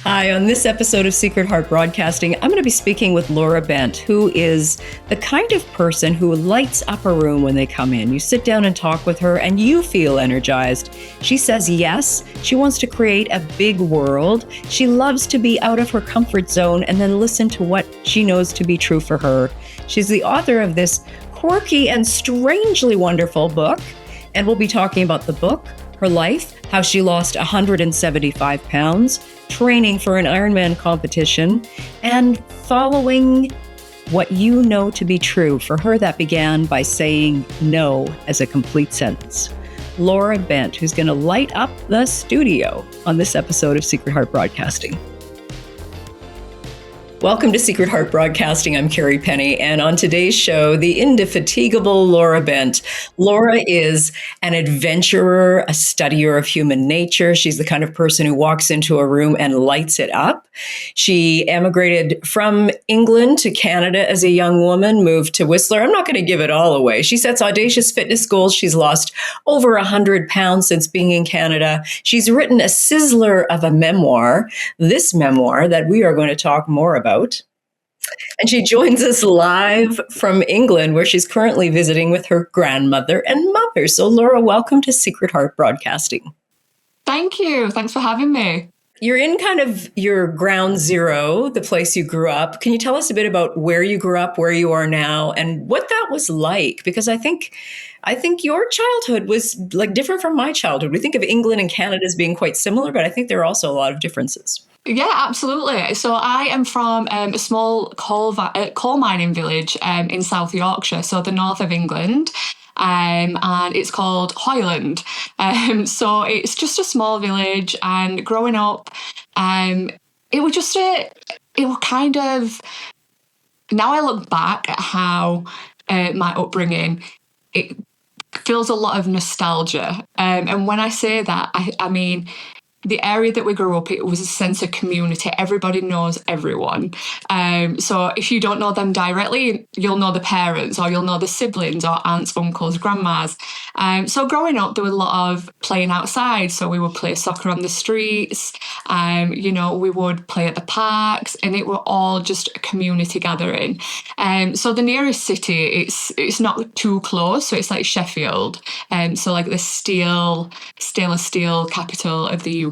Hi, on this episode of Secret Heart Broadcasting, I'm going to be speaking with Laura Bent, who is the kind of person who lights up a room when they come in. You sit down and talk with her and you feel energized. She says yes, she wants to create a big world. She loves to be out of her comfort zone and then listen to what she knows to be true for her. She's the author of this quirky and strangely wonderful book, and we'll be talking about the book, her life, how she lost 175 pounds, training for an Ironman competition, and following what you know to be true. For her, that began by saying no as a complete sentence. Laura Bent, who's going to light up the studio on this episode of Secret Heart Broadcasting. Welcome to Secret Heart Broadcasting. I'm Carrie Penny, and on today's show, the indefatigable Laura Bent. Laura is an adventurer, a studier of human nature. She's the kind of person who walks into a room and lights it up. She emigrated from England to Canada as a young woman, moved to Whistler. I'm not going to give it all away. She sets audacious fitness goals. She's lost over 100 pounds since being in Canada. She's written a sizzler of a memoir, this memoir that we are going to talk more about. And she joins us live from England, where she's currently visiting with her grandmother and mother. So, Laura, welcome to Secret Heart Broadcasting. Thank you. Thanks for having me. You're in kind of your ground zero, the place you grew up. Can you tell us a bit about where you grew up, where you are now, and what that was like? Because I think your childhood was like different from my childhood. We think of England and Canada as being quite similar, but I think there are also a lot of differences. Yeah, absolutely. So I am from a small coal mining village in South Yorkshire, so the north of England. And it's called Hoyland. So it's just a small village, and growing up, it was kind of, now I look back at how my upbringing, it feels a lot of nostalgia. And when I say that, I mean, the area that we grew up, it was a sense of community. Everybody knows everyone. So if you don't know them directly, you'll know the parents, or you'll know the siblings, or aunts, uncles, grandmas. So growing up, there was a lot of playing outside. So we would play soccer on the streets. We would play at the parks, and it were all just a community gathering. So the nearest city, it's not too close. So it's like Sheffield. So like the stainless steel capital of the UK.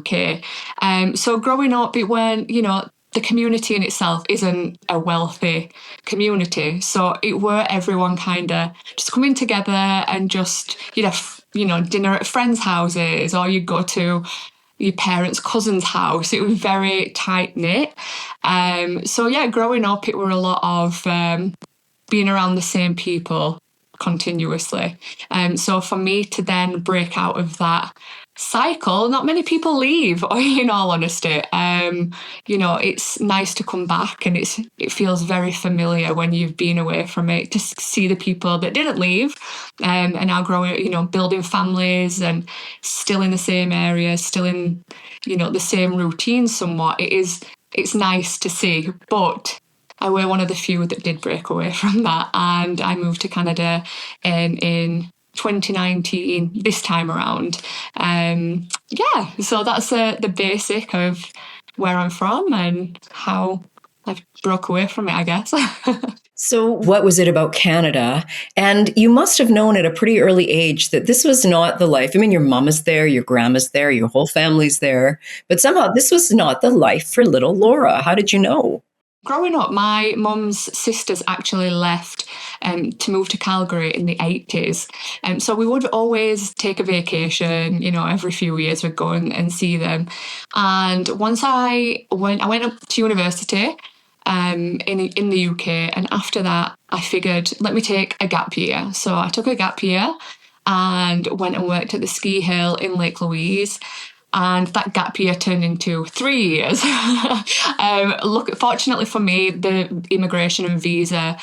So growing up, it went, the community in itself isn't a wealthy community. So it were everyone kind of just coming together and just, dinner at friends' houses, or you'd go to your parents' cousin's house. It was very tight-knit. Growing up, it were a lot of being around the same people continuously. So for me to then break out of that cycle, not many people leave, in all honesty. It's nice to come back, and it feels very familiar when you've been away from it, to see the people that didn't leave and now growing, building families and still in the same area, still in, the same routine somewhat. It's nice to see, but I were one of the few that did break away from that, and I moved to Canada in 2019, this time around. So that's the basic of where I'm from and how I've broke away from it, I guess. So what was it about Canada? And you must have known at a pretty early age that this was not the life. I mean, your mom is there, your grandma's there, your whole family's there, but somehow this was not the life for little Laura. How did you know? Growing up, my mum's sisters actually left to move to Calgary in the 80s. So we would always take a vacation, every few years we'd go and see them. And once I went up to university in the UK, and after that, I figured, let me take a gap year. So I took a gap year and went and worked at the ski hill in Lake Louise. And that gap year turned into 3 years. Fortunately for me, the immigration and visa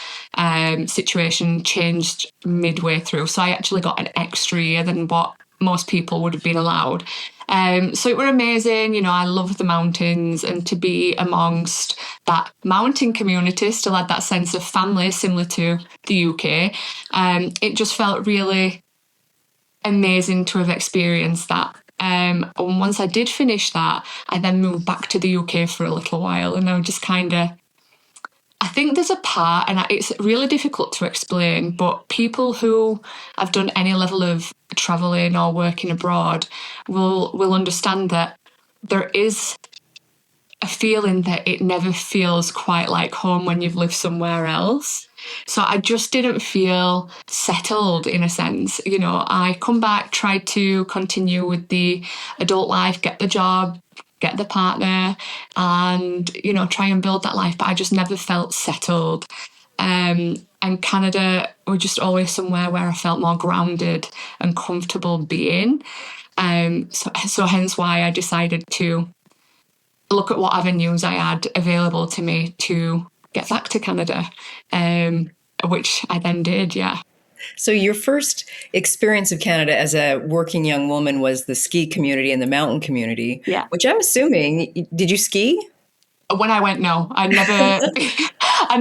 situation changed midway through. So I actually got an extra year than what most people would have been allowed. So it were amazing. I love the mountains, and to be amongst that mountain community still had that sense of family similar to the UK. It just felt really amazing to have experienced that And once I did finish that, I then moved back to the UK for a little while, and I just kind of, I think there's a part, and it's really difficult to explain, but people who have done any level of traveling or working abroad will understand that there is a feeling that it never feels quite like home when you've lived somewhere else. So I just didn't feel settled in a sense. You know, I come back, tried to continue with the adult life, get the job, get the partner, and, you know, try and build that life. But I just never felt settled. And Canada was just always somewhere where I felt more grounded and comfortable being. So hence why I decided to look at what avenues I had available to me to get back to Canada, which I then did, yeah. So your first experience of Canada as a working young woman was the ski community and the mountain community, Yeah. which I'm assuming, did you ski? When I went, no, I'd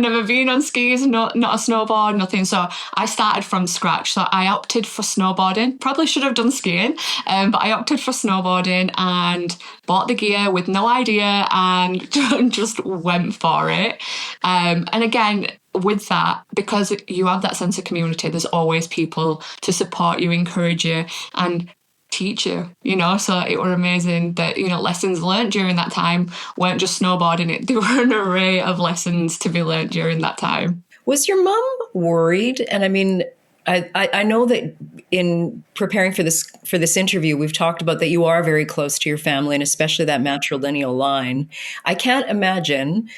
never been on skis, not a snowboard, nothing. So I started from scratch. So I opted for snowboarding. Probably should have done skiing, but I opted for snowboarding and bought the gear with no idea and just went for it. And again, with that, because you have that sense of community, there's always people to support you, encourage you, and teach you, you know. So it were amazing that, you know, lessons learnt during that time weren't just snowboarding. It there were an array of lessons to be learnt during that time. Was your mom worried? And I mean, I know that in preparing for this interview, we've talked about that you are very close to your family, and especially that matrilineal line. I can't imagine,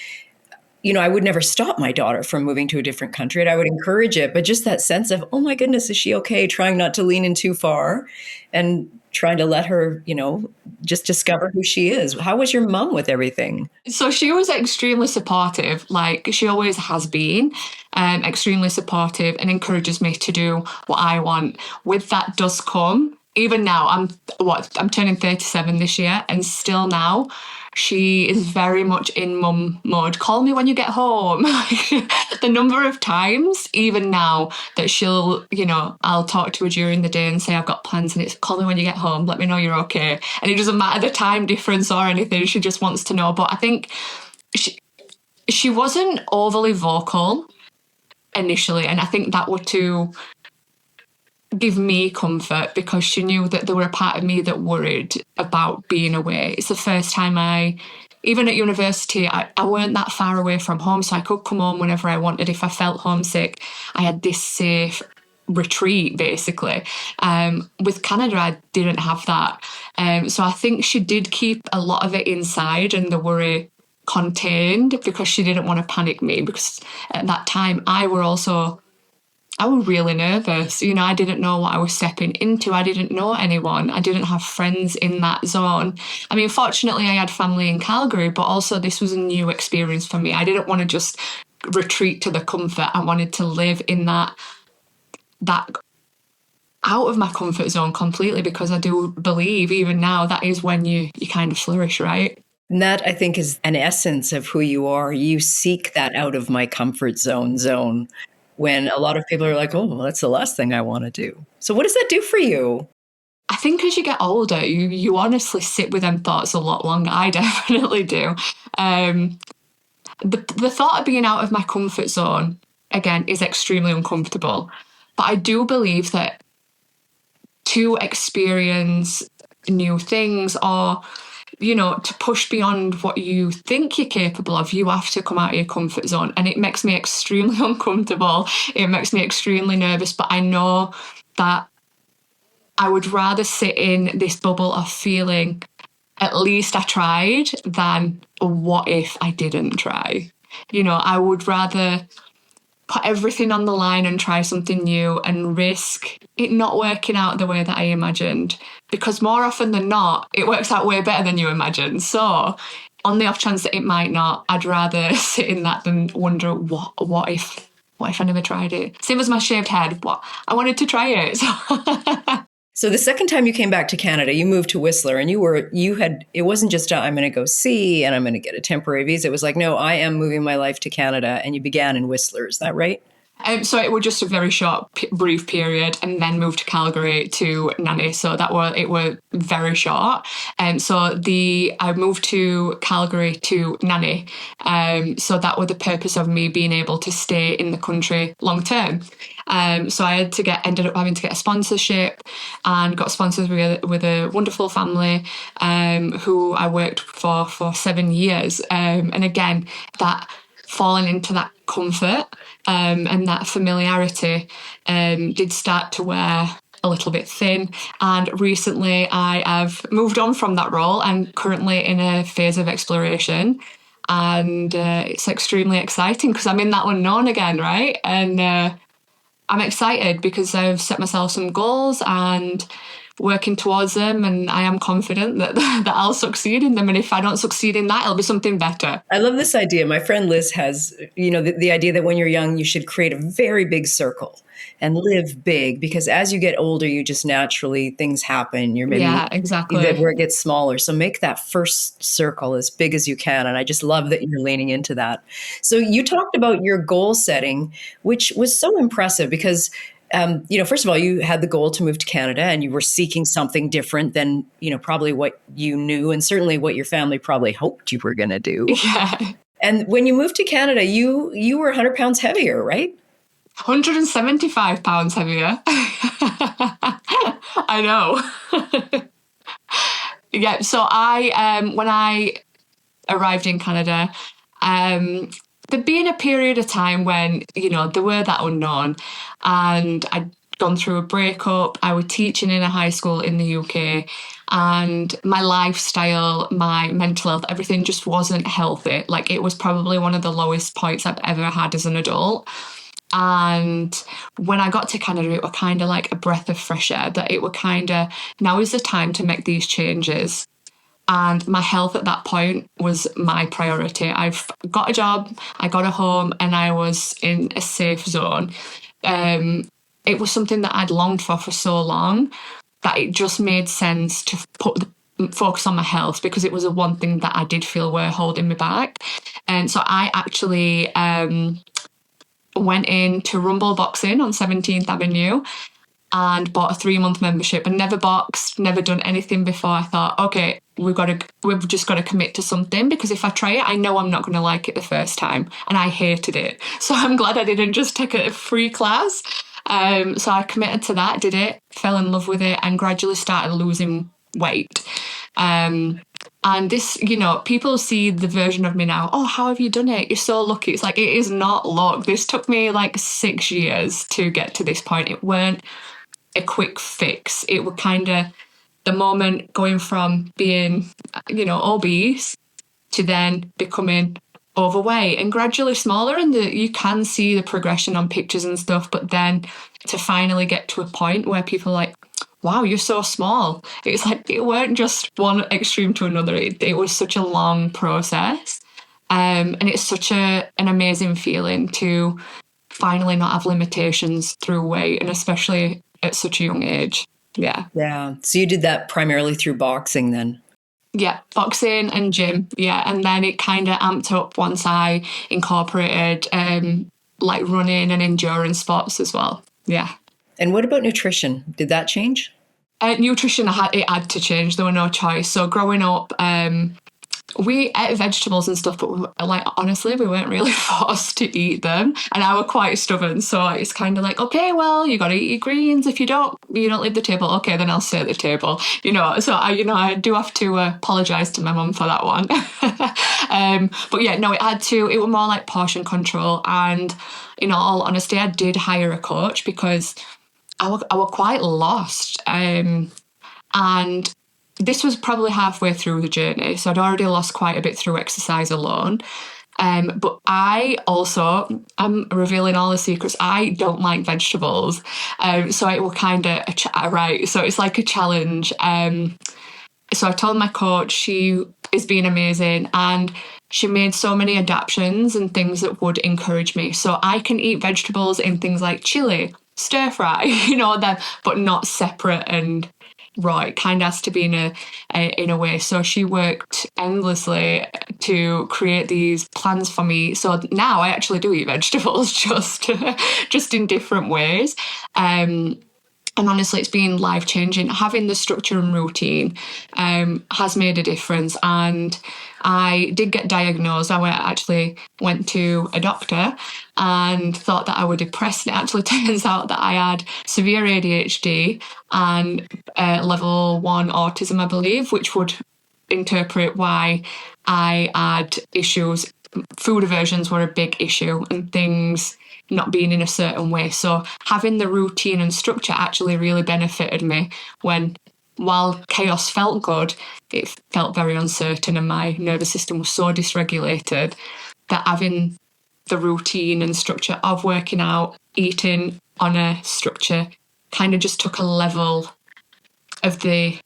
you know, I would never stop my daughter from moving to a different country, and I would encourage it. But just that sense of, oh my goodness, is she okay? Trying not to lean in too far and trying to let her, you know, just discover who she is. How was your mom with everything? So she was extremely supportive, like she always has been, extremely supportive, and encourages me to do what I want. With that does come, even now, I'm turning 37 this year, and still now, she is very much in mum mode. Call me when you get home. The number of times, even now, that she'll, you know, I'll talk to her during the day and say I've got plans, and it's call me when you get home. Let me know you're okay. And it doesn't matter the time difference or anything. She just wants to know. But I think she wasn't overly vocal initially, and I think that were to give me comfort, because she knew that there were a part of me that worried about being away. It's the first time even at university, I weren't that far away from home, so I could come home whenever I wanted. If I felt homesick, I had this safe retreat, basically. With Canada, I didn't have that. So I think she did keep a lot of it inside and the worry contained, because she didn't want to panic me, because at that time I was really nervous. You know, I didn't know what I was stepping into. I didn't know anyone. I didn't have friends in that zone. I mean, fortunately, I had family in Calgary, but also this was a new experience for me. I didn't want to just retreat to the comfort. I wanted to live in that out of my comfort zone completely, because I do believe even now that is when you kind of flourish, right? And that, I think, is an essence of who you are. You seek that out of my comfort zone. When a lot of people are like, oh, well, that's the last thing I want to do. So what does that do for you? I think as you get older, you honestly sit with them thoughts a lot longer. I definitely do. The thought of being out of my comfort zone, again, is extremely uncomfortable. But I do believe that to experience new things, or, you know, to push beyond what you think you're capable of, you have to come out of your comfort zone. And it makes me extremely uncomfortable. It makes me extremely nervous. But I know that I would rather sit in this bubble of feeling, at least I tried, than what if I didn't try? You know, I would rather put everything on the line and try something new and risk it not working out the way that I imagined. Because more often than not, it works out way better than you imagined. So on the off chance that it might not, I'd rather sit in that than wonder what if I never tried it. Same as my shaved head. I wanted to try it. So the second time you came back to Canada, you moved to Whistler, and it wasn't just I'm going to go see and I'm going to get a temporary visa. It was like, no, I am moving my life to Canada, and you began in Whistler. Is that right? So it was just a very short, brief period, and then moved to Calgary to nanny. So it were very short. I moved to Calgary to nanny. So that was the purpose of me being able to stay in the country long term. So I ended up having to get a sponsorship, and got sponsored with a wonderful family who I worked for 7 years. And again, that falling into that comfort and that familiarity did start to wear a little bit thin. And recently I have moved on from that role. I'm currently in a phase of exploration, and it's extremely exciting because I'm in that unknown again, right? And I'm excited because I've set myself some goals and working towards them, and I am confident that I'll succeed in them. And if I don't succeed in that, it'll be something better. I love this idea. My friend Liz has, the idea that when you're young, you should create a very big circle and live big, because as you get older, you just naturally, things happen. You're maybe exactly where it gets smaller. So make that first circle as big as you can. And I just love that you're leaning into that. So you talked about your goal setting, which was so impressive because first of all, you had the goal to move to Canada, and you were seeking something different than, probably what you knew, and certainly what your family probably hoped you were going to do. Yeah. And when you moved to Canada, you were 100 pounds heavier, right? 175 pounds heavier. I know. Yeah. So when I arrived in Canada, there'd been a period of time when, there were that unknown, and I'd gone through a breakup. I was teaching in a high school in the UK, and my lifestyle, my mental health, everything just wasn't healthy. Like, it was probably one of the lowest points I've ever had as an adult. And when I got to Canada, it was kind of like a breath of fresh air, that it was kind of, now is the time to make these changes. And my health at that point was my priority. I've got a job, I got a home, and I was in a safe zone. It was something that I'd longed for so long that it just made sense to focus on my health, because it was the one thing that I did feel were holding me back. And so I actually went into Rumble Boxing on 17th Avenue and bought a 3-month membership, and never boxed, never done anything before. I thought, okay, we've just got to commit to something, because if I try it, I know I'm not going to like it the first time, and I hated it. So I'm glad I didn't just take a free class. So I committed to that, did it, fell in love with it, and gradually started losing weight. And this, people see the version of me now. Oh, how have you done it? You're so lucky. It's like, it is not luck. This took me like 6 years to get to this point. It weren't a quick fix. It was kind of the moment going from being, obese to then becoming overweight and gradually smaller. And you can see the progression on pictures and stuff. But then to finally get to a point where people are like, wow, you're so small. It's like, it weren't just one extreme to another. It was such a long process. And it's such an amazing feeling to finally not have limitations through weight, and especially at such a young age. Yeah. Yeah. So you did that primarily through boxing then? Yeah, boxing and gym. Yeah. And then it kind of amped up once I incorporated like running and endurance sports as well. Yeah. And what about nutrition? Did that change? Nutrition, it had to change. There was no choice. So growing up, we ate vegetables and stuff, but honestly, we weren't really forced to eat them. And I was quite stubborn. So it's kind of like, okay, well, you got to eat your greens. If you don't leave the table. Okay, then I'll stay at the table. So I do have to apologise to my mum for that one. But yeah, no, it was more like portion control. And in all honesty, I did hire a coach because I was quite lost. And this was probably halfway through the journey. So I'd already lost quite a bit through exercise alone. But I'm revealing all the secrets. I don't like vegetables. So it was kind of right. So it's like a challenge. So I told my coach, she is being amazing, and she made so many adaptations and things that would encourage me. So I can eat vegetables in things like chili, stir fry, but not separate and raw. It kind of has to be in a way. So she worked endlessly to create these plans for me. So now I actually do eat vegetables, just in different ways. And honestly, it's been life-changing. Having the structure and routine has made a difference. And I did get diagnosed. I actually went to a doctor and thought that I was depressed. It actually turns out that I had severe ADHD and level 1 autism, I believe, which would interpret why I had issues. Food aversions were a big issue, and things not being in a certain way. So having the routine and structure actually really benefited me while chaos felt good, it felt very uncertain, and my nervous system was so dysregulated that having the routine and structure of working out, eating on a structure kind of just took a level of the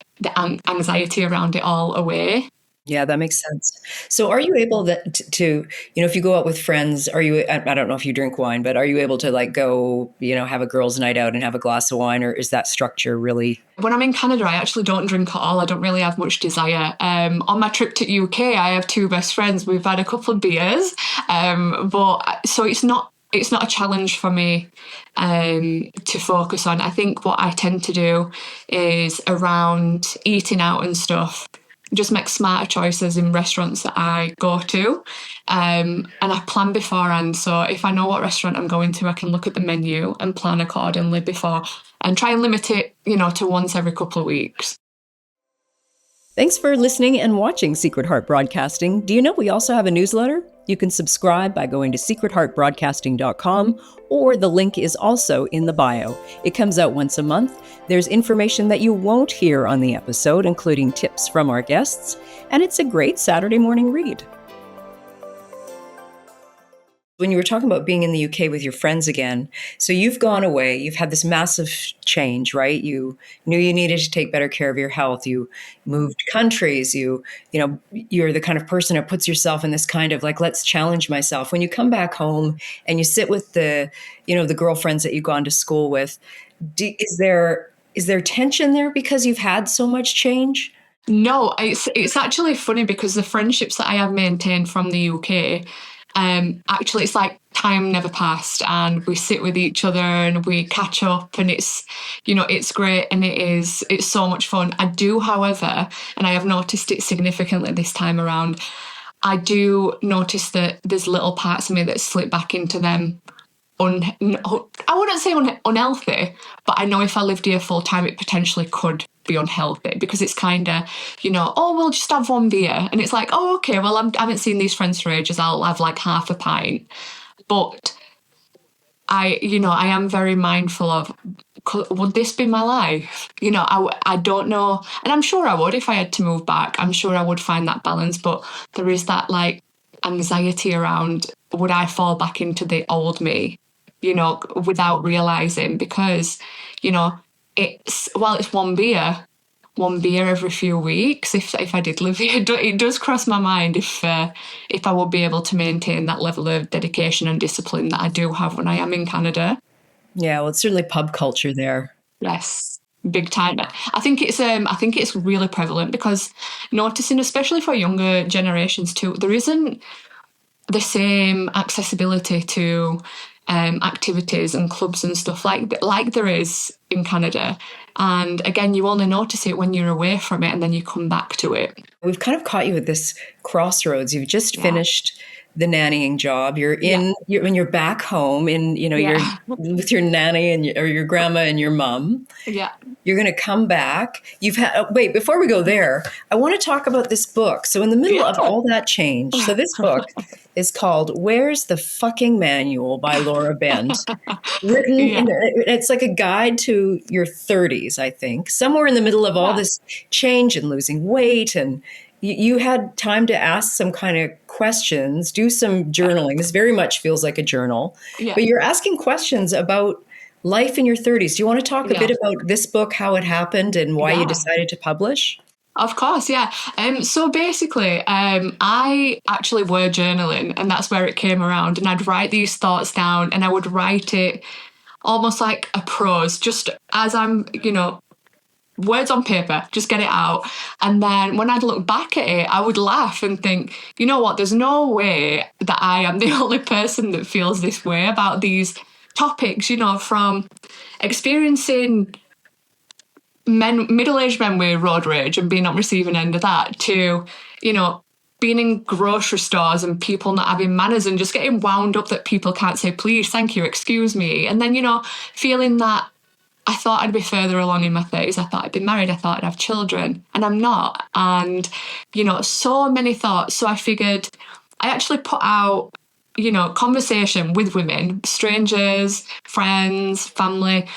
anxiety around it all away. Yeah, that makes sense. So are you able to, if you go out with friends, I don't know if you drink wine, but are you able to like go, have a girls' night out and have a glass of wine, or is that structure really? When I'm in Canada, I actually don't drink at all. I don't really have much desire. On my trip to UK, I have 2 best friends. We've had a couple of beers, but so it's not a challenge for me to focus on. I think what I tend to do is around eating out and stuff, just make smarter choices in restaurants that I go to. And I plan beforehand. So if I know what restaurant I'm going to, I can look at the menu and plan accordingly before and try and limit it, to once every couple of weeks. Thanks for listening and watching Secret Heart Broadcasting. Do you know we also have a newsletter? You can subscribe by going to secretheartbroadcasting.com, or the link is also in the bio. It comes out once a month. There's information that you won't hear on the episode, including tips from our guests, and it's a great Saturday morning read. When you were talking about being in the UK with your friends again, so you've gone away, you've had this massive change, right? You knew you needed to take better care of your health. You moved countries. You're the kind of person that puts yourself in this kind of like, let's challenge myself. When you come back home and you sit with the girlfriends that you've gone to school with, is there tension there because you've had so much change? No, it's actually funny because the friendships that I have maintained from the UK, actually it's like time never passed, and we sit with each other and we catch up, and it's great, and it's so much fun. I do, however, and I have noticed it significantly this time around, I do notice that there's little parts of me that slip back into them. I wouldn't say unhealthy, but I know if I lived here full time, it potentially could be unhealthy, because it's kind of, we'll just have one beer. And it's like, oh, okay, well, I haven't seen these friends for ages. I'll have like half a pint. But I am very mindful of, would this be my life? I don't know. And I'm sure I would if I had to move back. I'm sure I would find that balance. But there is that like anxiety around, would I fall back into the old me, without realizing, because, it's one beer every few weeks. If I did live here, it does cross my mind if I would be able to maintain that level of dedication and discipline that I do have when I am in Canada. Yeah, well, it's certainly pub culture there. Yes, big time. I think it's really prevalent, because noticing, especially for younger generations too, there isn't the same accessibility to activities and clubs and stuff like there is in Canada. And again, you only notice it when you're away from it, and then you come back to it. We've kind of caught you at this crossroads. You've just finished the nannying job. You're when you're back home you're with your nanny or your grandma and your mom. Yeah. You're going to come back. Wait, before we go there, I want to talk about this book. So in the middle of all that change, so this book is called Where's the Fucking Manual by Laura Bent. Written, it's like a guide to your 30s, I think. Somewhere in the middle of all this change and losing weight, and you had time to ask some kind of questions, do some journaling. This very much feels like a journal. Yeah. But you're asking questions about life in your 30s. Do you want to talk a bit about this book, how it happened, and why you decided to publish? Of course, yeah. So basically, I actually were journaling, and that's where it came around. And I'd write these thoughts down, and I would write it almost like a prose, just as I'm, words on paper, just get it out. And then when I'd look back at it, I would laugh and think, you know what, there's no way that I am the only person that feels this way about these topics, you know, from experiencing middle-aged men with road rage and being on receiving end of that to, you know, being in grocery stores and people not having manners and just getting wound up that people can't say please, thank you, excuse me. And then, you know, feeling that I thought I'd be further along in my 30s. I thought I'd be married. I thought I'd have children. And I'm not. And, you know, so many thoughts. So I figured I actually put out, you know, conversation with women, strangers, friends, family,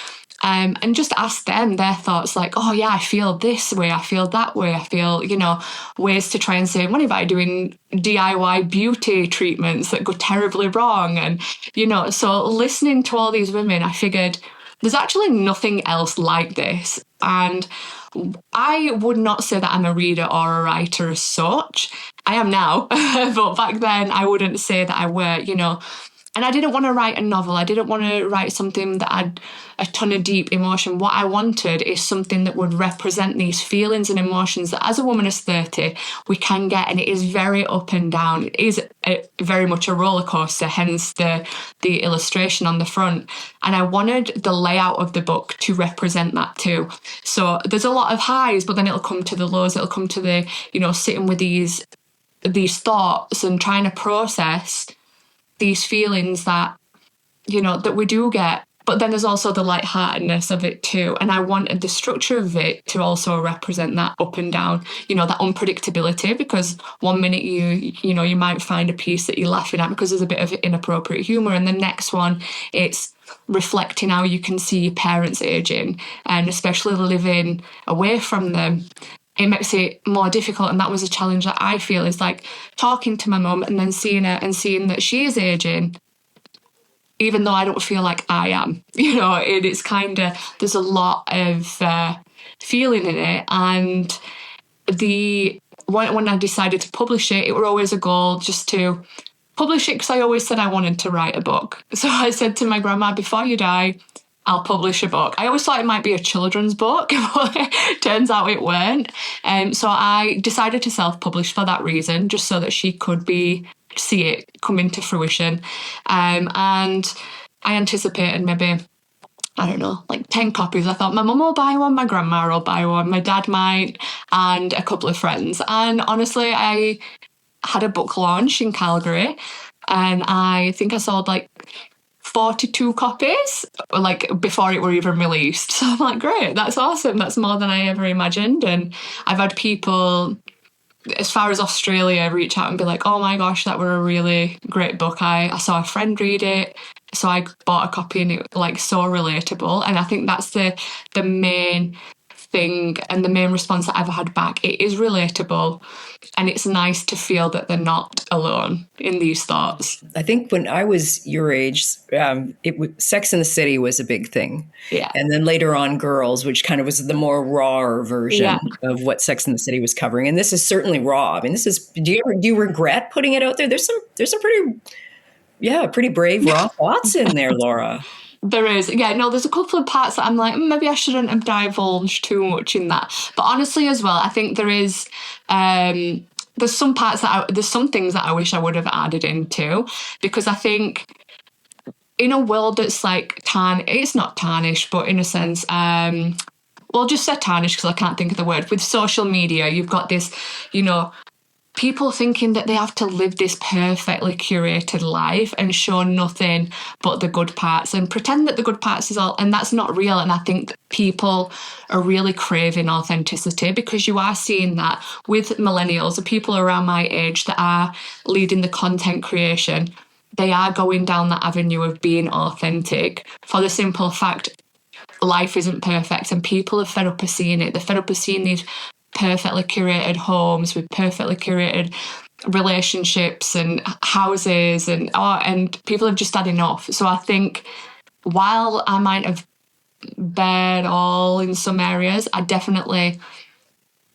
and just ask them their thoughts like, oh yeah, I feel this way, I feel that way, I feel, you know, ways to try and save money by doing DIY beauty treatments that go terribly wrong. And, you know, so listening to all these women, I figured there's actually nothing else like this. And I would not say that I'm a reader or a writer as such. I am now, but back then I wouldn't say that I were, you know. And I didn't want to write a novel. I didn't want to write something that had a ton of deep emotion. What I wanted is something that would represent these feelings and emotions that as a woman is 30, we can get. And it is very up and down. It is very much a roller coaster, hence the illustration on the front. And I wanted the layout of the book to represent that too. So there's a lot of highs, but then it'll come to the lows. It'll come to the, you know, sitting with these thoughts and trying to process these feelings that, you know, that we do get. But then there's also the lightheartedness of it too. And I wanted the structure of it to also represent that up and down, you know, that unpredictability, because one minute you know, you might find a piece that you're laughing at because there's a bit of inappropriate humour. And the next one, it's reflecting how you can see your parents aging and especially living away from them. It makes it more difficult. And that was a challenge that I feel is like talking to my mum and then seeing her and seeing that she is aging, even though I don't feel like I am, you know, it's kind of, there's a lot of feeling in it. And when I decided to publish it, it was always a goal just to publish it because I always said I wanted to write a book. So I said to my grandma, before you die, I'll publish a book. I always thought it might be a children's book, but it turns out it weren't. So I decided to self-publish for that reason, just so that she could see it come into fruition. And I anticipated maybe, I don't know, like 10 copies. I thought my mum will buy one, my grandma will buy one, my dad might, and a couple of friends. And honestly, I had a book launch in Calgary, and I think I sold like 42 copies, like before it were even released. So I'm like, great, that's awesome. That's more than I ever imagined. And I've had people as far as Australia reach out and be like, oh my gosh, that were a really great book. I saw a friend read it, so I bought a copy and it like so relatable. And I think that's the main thing and the main response that I've had back. It is relatable, and it's nice to feel that they're not alone in these thoughts. I think when I was your age, Sex and the City was a big thing. Yeah. And then later on Girls, which kind of was the more raw version of what Sex and the City was covering. And this is certainly raw. I mean, this is, do you regret putting it out there? There's some pretty brave, raw thoughts in there, Laura. There is. Yeah, no, there's a couple of parts that I'm like, maybe I shouldn't have divulged too much in that. But honestly, as well, I think there is, there's some parts there's some things that I wish I would have added into, because I think in a world that's like it's not tarnished, but in a sense, well, just say tarnished because I can't think of the word. With social media, you've got this, you know, people thinking that they have to live this perfectly curated life and show nothing but the good parts and pretend that the good parts is all, and that's not real. And I think people are really craving authenticity, because you are seeing that with millennials, the people around my age that are leading the content creation, they are going down that avenue of being authentic for the simple fact life isn't perfect, and people are fed up of seeing it. They're fed up of seeing these perfectly curated homes with perfectly curated relationships and houses, and people have just had enough. So I think while I might have bared all in some areas, I definitely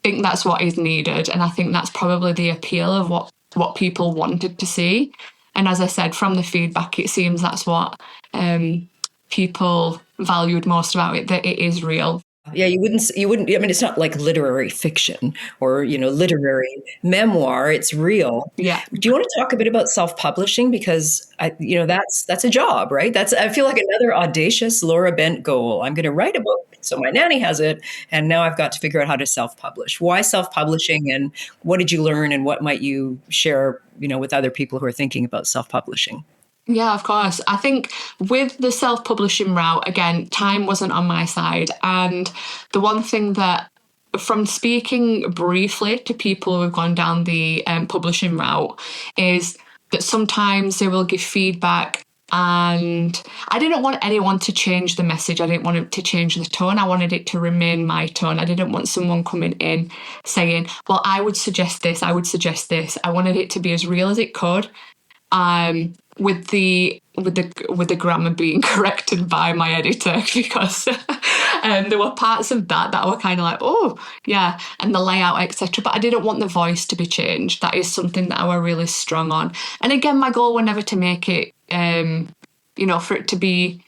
think that's what is needed, and I think that's probably the appeal of what people wanted to see. And as I said, from the feedback, it seems that's what people valued most about it, that it is real. Yeah, you wouldn't, I mean, it's not like literary fiction or, literary memoir. It's real. Yeah. Do you want to talk a bit about self-publishing? Because that's a job, right? I feel like another audacious Laura Bent goal. I'm going to write a book. So my nanny has it, and now I've got to figure out how to self-publish. Why self-publishing, and what did you learn, and what might you share, with other people who are thinking about self-publishing? Yeah, of course. I think with the self publishing route, again, time wasn't on my side. And the one thing that, from speaking briefly to people who have gone down the publishing route, is that sometimes they will give feedback. And I didn't want anyone to change the message. I didn't want it to change the tone. I wanted it to remain my tone. I didn't want someone coming in saying, well, I would suggest this, I would suggest this. I wanted it to be as real as it could, with the grammar being corrected by my editor, because there were parts of that were kind of like, oh yeah, and the layout, etc. But I didn't want the voice to be changed. That is something that I were really strong on. And again, my goal was never to make it, for it to be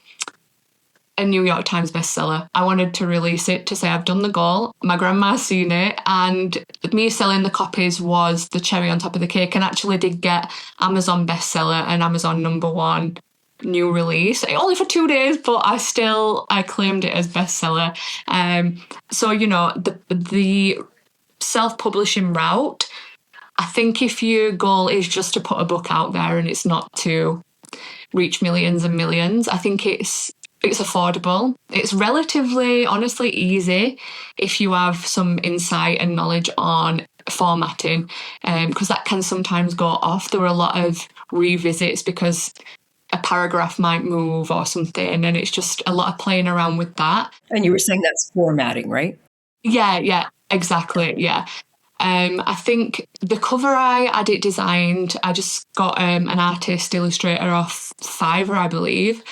a New York Times bestseller. I wanted to release it to say I've done the goal. My grandma's seen it, and me selling the copies was the cherry on top of the cake, and actually did get Amazon bestseller and Amazon #1 new release. Only for 2 days, but I claimed it as bestseller. So the self-publishing route. I think if your goal is just to put a book out there and it's not to reach millions and millions, I think it's affordable. It's relatively, honestly, easy if you have some insight and knowledge on formatting, because that can sometimes go off. There were a lot of revisits because a paragraph might move or something, and it's just a lot of playing around with that. And you were saying that's formatting, right? Yeah, exactly, yeah. I think the cover I had it designed. I just got an artist illustrator off Fiverr, I believe.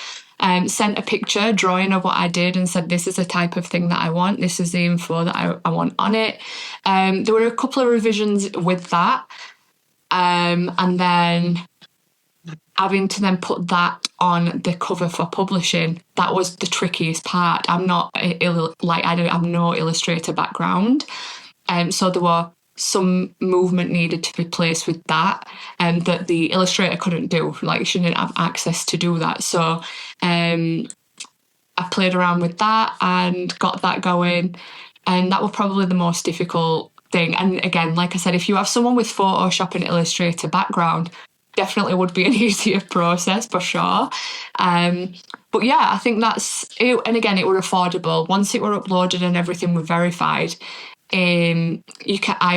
Sent a picture, drawing of what I did, and said, this is the type of thing that I want. This is the info that I want on it. There were a couple of revisions with that. And then having to then put that on the cover for publishing, that was the trickiest part. I have no illustrator background. So there were some movement needed to be placed with that, and that the illustrator couldn't do. Like, she didn't have access to do that. So I played around with that and got that going, and that was probably the most difficult thing. And again, like I said, if you have someone with Photoshop and Illustrator background, definitely would be an easier process for sure. But yeah, I think that's it. And again, it were affordable. Once it were uploaded and everything were verified, I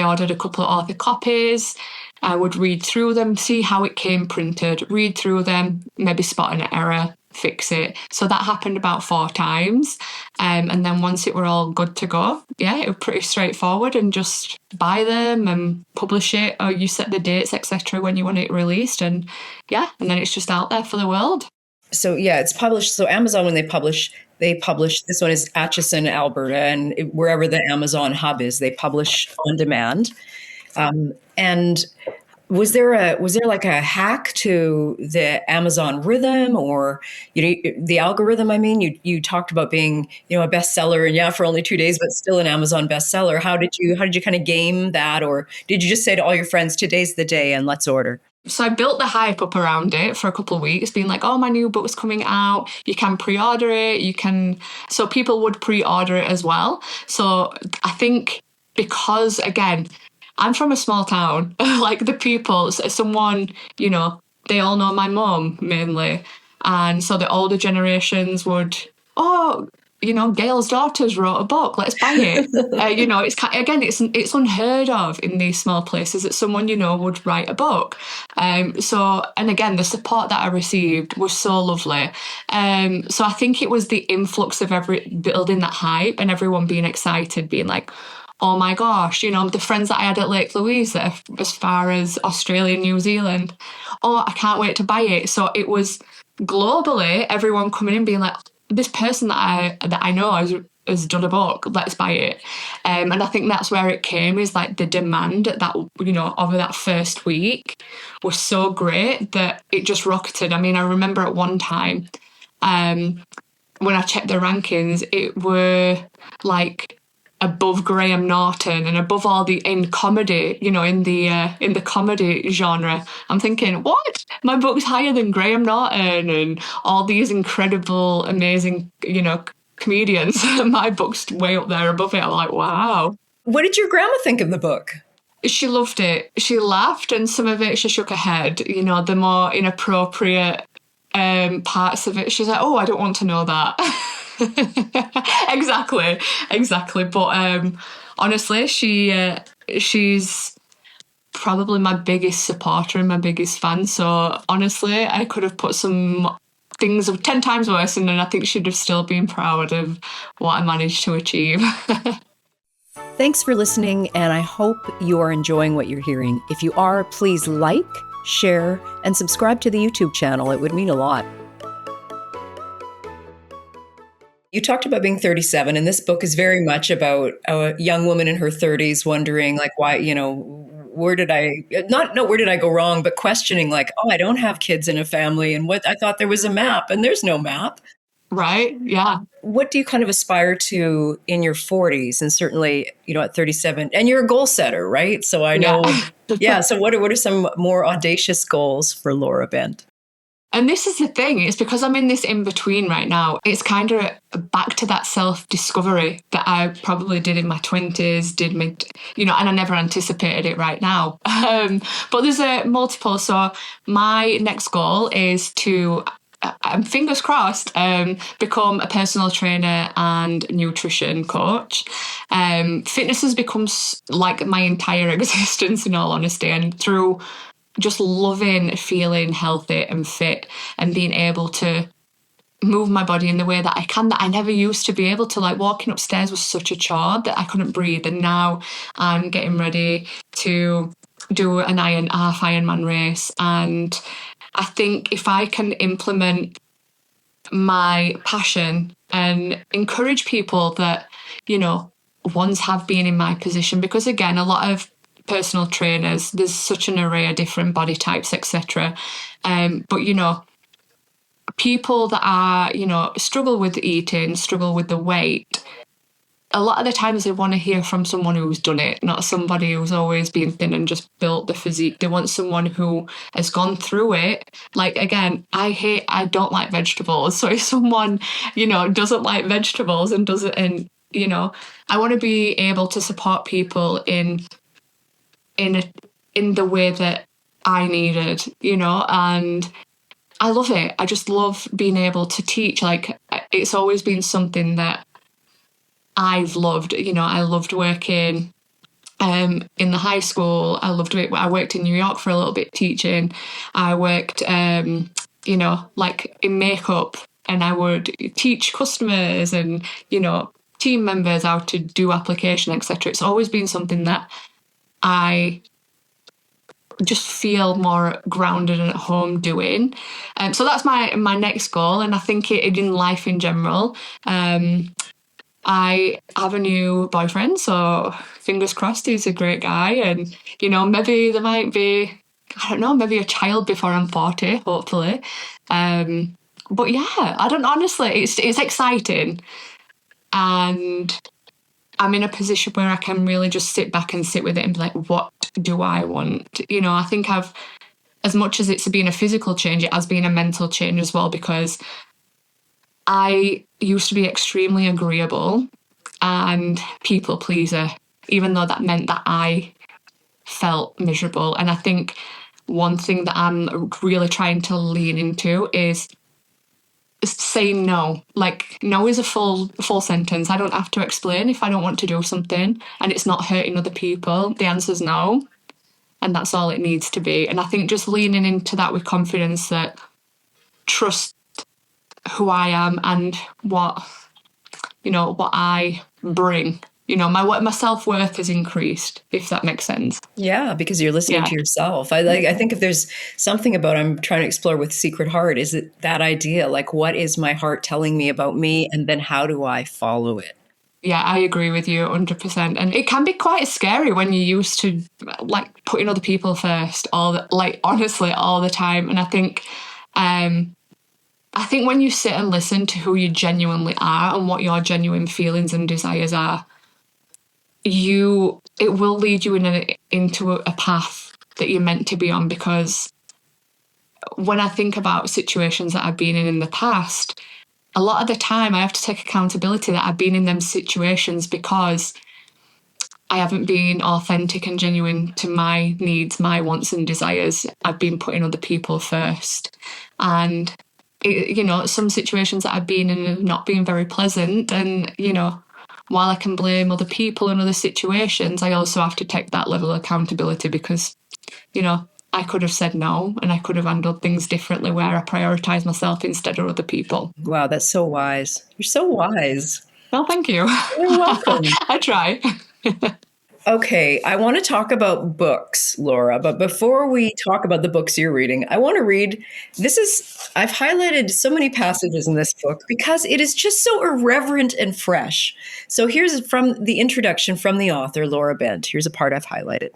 ordered a couple of author copies. I would read through them, see how it came printed, read through them, maybe spot an error, fix it. So that happened about 4 times. And then once it were all good to go, yeah, it was pretty straightforward, and just buy them and publish it, or you set the dates, etc., when you want it released. And yeah, and then it's just out there for the world. So yeah, it's published. So Amazon, when they publish. This one is Atchison, Alberta, and wherever the Amazon hub is, they publish on demand. And was there like a hack to the Amazon rhythm, or the algorithm? I mean, you talked about being a bestseller, and yeah, for only 2 days, but still an Amazon bestseller. How did you kind of game that, or did you just say to all your friends, "Today's the day, and let's order"? So I built the hype up around it for a couple of weeks, being like, oh, my new book's coming out. You can pre-order it. So people would pre-order it as well. So I think because, again, I'm from a small town, like the people, someone, they all know my mum mainly. And so the older generations would, oh, Gail's daughters wrote a book, let's buy it. It's unheard of in these small places that someone would write a book. And again, the support that I received was so lovely. So I think it was the influx of building that hype and everyone being excited, being like, oh my gosh, the friends that I had at Lake Louise that are as far as Australia, New Zealand, oh, I can't wait to buy it. So it was globally everyone coming in being like, this person that I know has done a book, let's buy it. And I think that's where it came, is like the demand that, over that first week was so great that it just rocketed. I mean, I remember at one time, when I checked the rankings, it were like above Graham Norton and above all the in comedy, in the comedy genre. I'm thinking, what? My book's higher than Graham Norton and all these incredible, amazing, comedians. My book's way up there above it. I'm like, wow. What did your grandma think of the book? She loved it. She laughed, and some of it she shook her head. The more inappropriate parts of it, she's like, "Oh, I don't want to know that." exactly. But honestly, she's probably my biggest supporter and my biggest fan. So honestly, I could have put some things 10 times worse, and then I think she'd have still been proud of what I managed to achieve. Thanks for listening, and I hope you are enjoying what you're hearing. If you are, please like, share, and subscribe to the YouTube channel. It would mean a lot. You talked about being 37, and this book is very much about a young woman in her 30s wondering, like, why, where did I go wrong, but questioning, like, oh, I don't have kids in a family, and what I thought there was a map, and there's no map. Right? Yeah. What do you kind of aspire to in your 40s, and certainly, at 37? And you're a goal setter, right? So I know, yeah. So what are some more audacious goals for Laura Bent? And this is the thing, it's because I'm in this in-between right now. It's kind of back to that self-discovery that I probably did in my 20s, and I never anticipated it right now. But there's a multiple. So my next goal is to, fingers crossed, become a personal trainer and nutrition coach. Fitness has become like my entire existence, in all honesty, and through just loving feeling healthy and fit and being able to move my body in the way that I can, that I never used to be able to. Like, walking upstairs was such a chore that I couldn't breathe, and now I'm getting ready to do an half Ironman race. And I think if I can implement my passion and encourage people that, once have been in my position, because again, a lot of personal trainers, there's such an array of different body types, etc. But people that are, struggle with eating, struggle with the weight, a lot of the times they want to hear from someone who's done it, not somebody who's always been thin and just built the physique. They want someone who has gone through it. Like, again, I don't like vegetables. So if someone, doesn't like vegetables and doesn't, and, I want to be able to support people in the way that I needed, and I love it. I just love being able to teach. Like, it's always been something that I've loved. I loved working in the high school. I loved it. I worked in New York for a little bit teaching. I worked, like in makeup, and I would teach customers and, team members how to do application, etc. It's always been something that I just feel more grounded and at home doing. So that's my next goal. And I think it in life in general. I have a new boyfriend, so fingers crossed he's a great guy. And, maybe there might be, I don't know, maybe a child before I'm 40, hopefully. But yeah, I don't, honestly, it's exciting. And I'm in a position where I can really just sit back and sit with it and be like, what do I want? I think as much as it's been a physical change, it has been a mental change as well, because I used to be extremely agreeable and people pleaser, even though that meant that I felt miserable. And I think one thing that I'm really trying to lean into is saying no. Like, no is a full sentence. I don't have to explain if I don't want to do something and it's not hurting other people. The answer's no. And that's all it needs to be. And I think just leaning into that with confidence, that trust who I am and what I bring. My self-worth has increased, if that makes sense. Yeah, because you're listening to yourself. I think if there's something about I'm trying to explore with Secret Heart, is it that idea, like, what is my heart telling me about me, and then how do I follow it? Yeah, I agree with you 100%. And it can be quite scary when you're used to, like, putting other people first, honestly, all the time. And I think I think when you sit and listen to who you genuinely are and what your genuine feelings and desires are, it will lead you into a path that you're meant to be on. Because when I think about situations that I've been in the past, a lot of the time I have to take accountability that I've been in them situations because I haven't been authentic and genuine to my needs, my wants and desires. I've been putting other people first. And, some situations that I've been in have not been very pleasant. And, while I can blame other people and other situations, I also have to take that level of accountability because, I could have said no and I could have handled things differently where I prioritise myself instead of other people. Wow, that's so wise. You're so wise. Well, thank you. You're welcome. I try. Okay, I want to talk about books, Laura, but before we talk about the books you're reading, I want to read. I've highlighted so many passages in this book because it is just so irreverent and fresh. So here's from the introduction from the author, Laura Bent. Here's a part I've highlighted.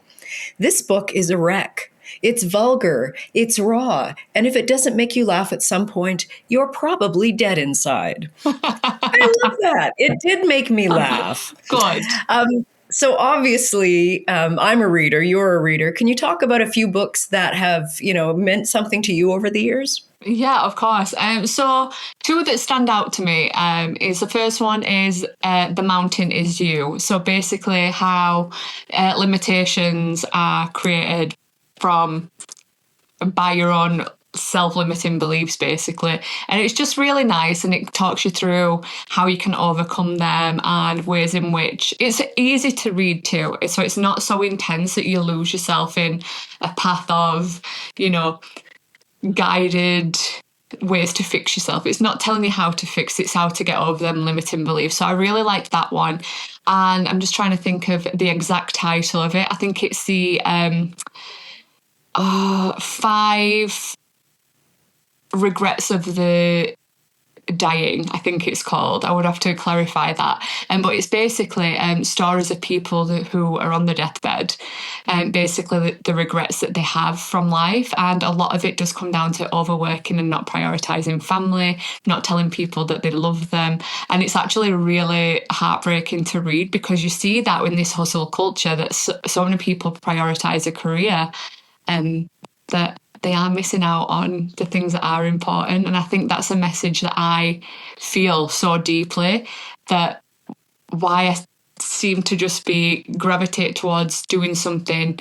This book is a wreck. It's vulgar, it's raw, and if it doesn't make you laugh at some point, you're probably dead inside. I love that. It did make me laugh. Good. So obviously, I'm a reader, you're a reader. Can you talk about a few books that have, meant something to you over the years? Yeah, of course. So two that stand out to me is the first one is The Mountain Is You. So basically how limitations are created by your own self-limiting beliefs, basically. And it's just really nice, and it talks you through how you can overcome them and ways in which it's easy to read too. So it's not so intense that you lose yourself in a path of, guided ways to fix yourself. It's not telling you how to fix, it's how to get over them limiting beliefs. So I really like that one. And I'm just trying to think of the exact title of it. I think it's the 5 Regrets of the Dying, I think it's called. I would have to clarify that. But it's basically stories of people who are on the deathbed and basically the regrets that they have from life. And a lot of it does come down to overworking and not prioritising family, not telling people that they love them. And it's actually really heartbreaking to read because you see that in this hustle culture that so many people prioritise a career that they are missing out on the things that are important. And I think that's a message that I feel so deeply, that why I seem to just gravitate towards doing something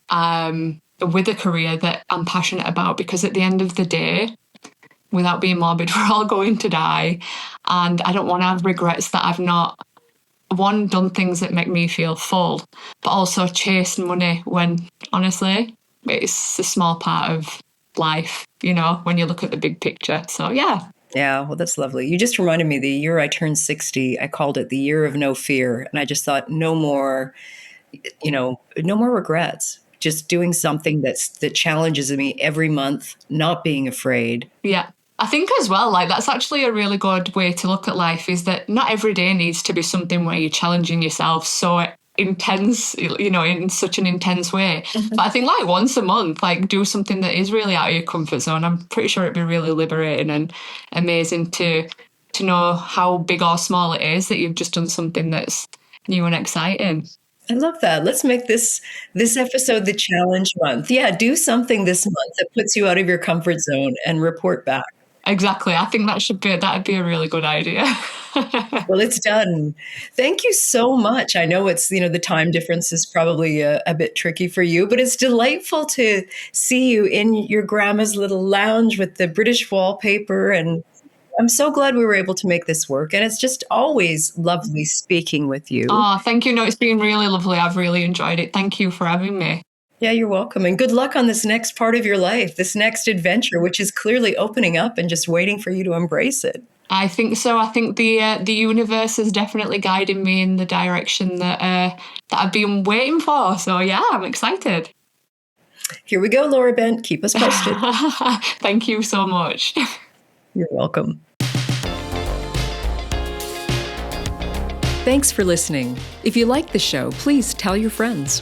with a career that I'm passionate about, because at the end of the day, without being morbid, we're all going to die. And I don't want to have regrets that I've not, one, done things that make me feel full, but also chased money when, honestly, it's a small part of life, when you look at the big picture. So, yeah. Yeah, well, that's lovely. You just reminded me the year I turned 60, I called it the year of no fear. And I just thought no more regrets. Just doing something that challenges me every month, not being afraid. Yeah. I think as well, that's actually a really good way to look at life, is that not every day needs to be something where you're challenging yourself so intense, in such an intense way. Mm-hmm. But I think once a month, do something that is really out of your comfort zone. I'm pretty sure it'd be really liberating and amazing to know how big or small it is that you've just done something that's new and exciting. I love that. Let's make this episode the challenge month. Yeah, do something this month that puts you out of your comfort zone and report back. Exactly. I think that'd be a really good idea. Well, it's done. Thank you so much. I know it's, the time difference is probably a bit tricky for you, but it's delightful to see you in your grandma's little lounge with the British wallpaper. And I'm so glad we were able to make this work. And it's just always lovely speaking with you. Oh, thank you. No, it's been really lovely. I've really enjoyed it. Thank you for having me. Yeah, you're welcome. And good luck on this next part of your life, this next adventure, which is clearly opening up and just waiting for you to embrace it. I think so. I think the universe is definitely guiding me in the direction that I've been waiting for. So, yeah, I'm excited. Here we go, Laura Bent. Keep us posted. Thank you so much. You're welcome. Thanks for listening. If you like the show, please tell your friends.